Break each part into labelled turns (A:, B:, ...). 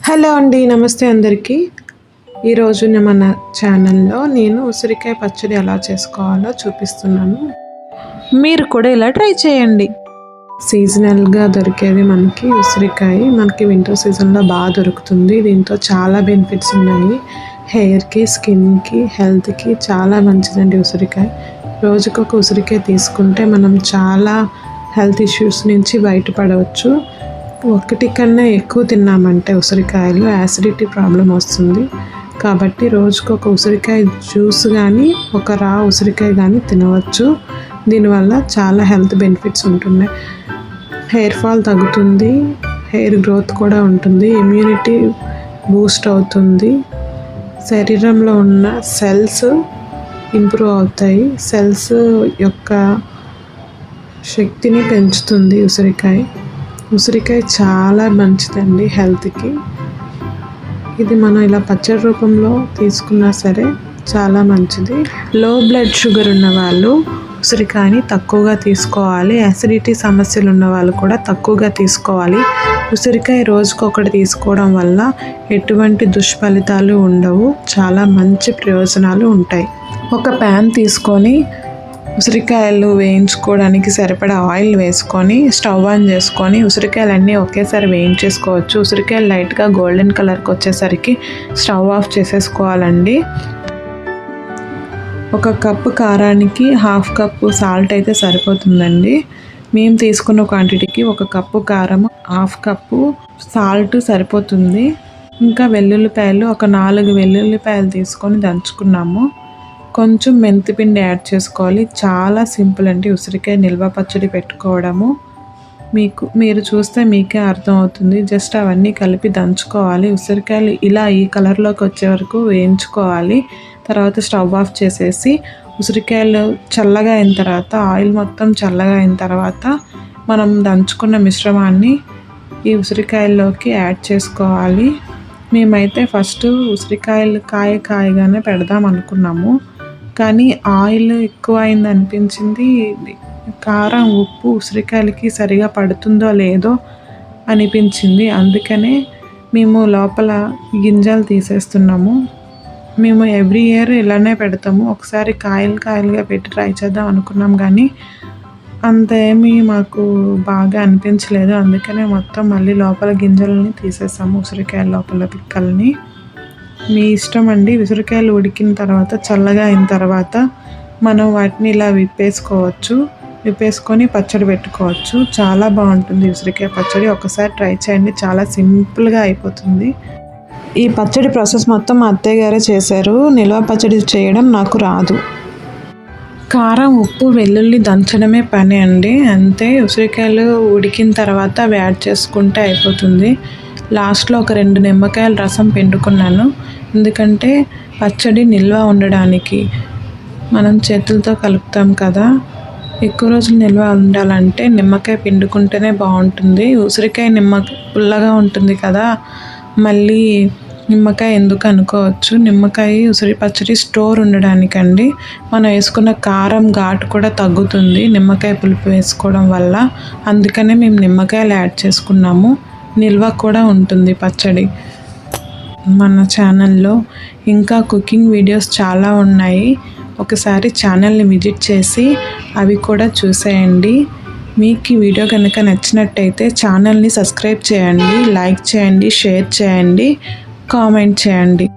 A: Hello అండి, నమస్తే అందరికీ. ఈరోజు మన ఛానల్లో నేను ఉసిరికాయ పచ్చడి ఎలా చేసుకోవాలో చూపిస్తున్నాను. మీరు కూడా ఇలా ట్రై చేయండి. సీజనల్గా దొరికేది మనకి ఉసిరికాయ. మనకి వింటర్ సీజన్లో బాగా దొరుకుతుంది. దీంతో చాలా బెనిఫిట్స్ ఉన్నాయి. హెయిర్కి, స్కిన్కి, హెల్త్కి చాలా మంచిదండి ఉసిరికాయ. రోజుకొక ఉసిరికాయ తీసుకుంటే మనం చాలా హెల్త్ ఇష్యూస్ నుంచి బయటపడవచ్చు. ఒకటి కన్నా ఎక్కువ తిన్నామంటే ఉసిరికాయలు యాసిడిటీ ప్రాబ్లం వస్తుంది. కాబట్టి రోజుకు ఒక ఉసిరికాయ జ్యూస్ కానీ ఒక రా ఉసిరికాయ కానీ తినవచ్చు. దీనివల్ల చాలా హెల్త్ బెనిఫిట్స్ ఉంటున్నాయి. హెయిర్ ఫాల్ తగ్గుతుంది, హెయిర్ గ్రోత్ కూడా ఉంటుంది, ఇమ్యూనిటీ బూస్ట్ అవుతుంది, శరీరంలో ఉన్న సెల్స్ ఇంప్రూవ్ అవుతాయి, సెల్స్ యొక్క శక్తిని పెంచుతుంది ఉసిరికాయ. ఉసిరికాయ చాలా మంచిదండి హెల్త్కి. ఇది మనం ఇలా పచ్చడి రూపంలో తీసుకున్నా సరే చాలా మంచిది. లో బ్లడ్ షుగర్ ఉన్న వాళ్ళు ఉసిరికాయని తక్కువగా తీసుకోవాలి. యాసిడిటీ సమస్యలు ఉన్న వాళ్ళు కూడా తక్కువగా తీసుకోవాలి. ఉసిరికాయ రోజుకొకటి తీసుకోవడం వల్ల ఎటువంటి దుష్ఫలితాలు ఉండవు. చాలా మంచి ప్రయోజనాలు ఉంటాయి. ఒక ప్యాన్ తీసుకొని ఉసిరికాయలు వేయించుకోవడానికి సరిపడా ఆయిల్ వేసుకొని స్టవ్ ఆన్ చేసుకొని ఉసిరికాయలన్నీ ఒకేసారి వేయించేసుకోవచ్చు. ఉసిరికాయలు లైట్గా గోల్డెన్ కలర్కి వచ్చేసరికి స్టవ్ ఆఫ్ చేసేసుకోవాలండి. ఒక కప్పు కారానికి హాఫ్ కప్పు సాల్ట్ అయితే సరిపోతుందండి. మేము తీసుకున్న క్వాంటిటీకి ఒక కప్పు కారం, హాఫ్ కప్పు సాల్ట్ సరిపోతుంది. ఇంకా వెల్లుల్లిపాయలు ఒక 4 వెల్లుల్లిపాయలు తీసుకొని దంచుకున్నాము. కొంచెం మెంతిపిండి యాడ్ చేసుకోవాలి. చాలా సింపుల్ అండి ఉసిరికాయ నిల్వ పచ్చడి పెట్టుకోవడము. మీరు చూస్తే మీకే అర్థమవుతుంది. జస్ట్ అవన్నీ కలిపి దంచుకోవాలి. ఉసిరికాయలు ఇలా ఈ కలర్లోకి వచ్చే వరకు వేయించుకోవాలి. తర్వాత స్టవ్ ఆఫ్ చేసేసి ఉసిరికాయలు చల్లగా అయిన తర్వాత, ఆయిల్ మొత్తం చల్లగా అయిన తర్వాత మనం దంచుకున్న మిశ్రమాన్ని ఈ ఉసిరికాయల్లోకి యాడ్ చేసుకోవాలి. మేమైతే ఫస్ట్ ఉసిరికాయలు కాయగానే పెడదాం అనుకున్నాము. కానీ ఆయిల్ ఎక్కువ అయింది అనిపించింది. కారం, ఉప్పు ఉసిరికాయలకి సరిగా పడుతుందో లేదో అనిపించింది. అందుకనే మేము లోపల గింజలు తీసేస్తున్నాము. మేము ఎవ్రీ ఇయర్ ఇలానే పెడతాము. ఒకసారి కాయలుగా పెట్టి ట్రై చేద్దాం అనుకున్నాం, కానీ అంత ఏమీ మాకు బాగా అనిపించలేదు. అందుకనే మొత్తం మళ్ళీ లోపల గింజలని తీసేసాము, ఉసిరికాయల లోపల పిక్కల్ని. మీ ఇష్టం అండి. ఉసిరికాయలు ఉడికిన తర్వాత, చల్లగా అయిన తర్వాత మనం వాటిని ఇలా విప్పేసుకొని పచ్చడి పెట్టుకోవచ్చు. చాలా బాగుంటుంది ఉసిరికాయ పచ్చడి. ఒకసారి ట్రై చేయండి, చాలా సింపుల్గా అయిపోతుంది. ఈ పచ్చడి ప్రాసెస్ మొత్తం మా అత్తయ్య గారే చేశారు. నిల్వ పచ్చడి చేయడం నాకు రాదు. కారం, ఉప్పు, వెల్లుల్లి దంచడమే పని అండి, అంతే. ఉసిరికాయలు ఉడికిన తర్వాత అవి యాడ్ చేసుకుంటే అయిపోతుంది. లాస్ట్లో ఒక 2 నిమ్మకాయల రసం పిండుకున్నాను. ఎందుకంటే పచ్చడి నిల్వ ఉండడానికి. మనం చేతులతో కలుపుతాం కదా, ఎక్కువ రోజులు నిల్వ ఉండాలంటే నిమ్మకాయ పిండుకుంటేనే బాగుంటుంది. ఉసిరికాయ పుల్లగా ఉంటుంది కదా, మళ్ళీ నిమ్మకాయ ఎందుకు అనుకోవచ్చు. నిమ్మకాయ ఉసిరి పచ్చడి స్టోర్ ఉండడానికండి. మనం వేసుకున్న కారం ఘాటు కూడా తగ్గుతుంది నిమ్మకాయ పులుపు వేసుకోవడం వల్ల. అందుకనే మేము నిమ్మకాయలు యాడ్ చేసుకున్నాము. నిల్వ కూడా ఉంటుంది పచ్చడి. మన ఛానల్లో ఇంకా కుకింగ్ వీడియోస్ చాలా ఉన్నాయి. ఒకసారి ఛానల్ని విజిట్ చేసి అవి కూడా చూసేయండి. మీకు ఈ వీడియో కనుక నచ్చినట్టయితే ఛానల్ని సబ్స్క్రైబ్ చేయండి, లైక్ చేయండి, షేర్ చేయండి, కామెంట్ చేయండి.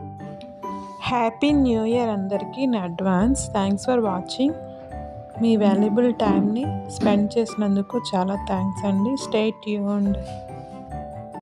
A: హ్యాపీ న్యూ ఇయర్ అందరికీ in advance. Thanks for watching. Me valuable టైంని స్పెండ్ చేసినందుకు చాలా థ్యాంక్స్ అండి. Stay tuned.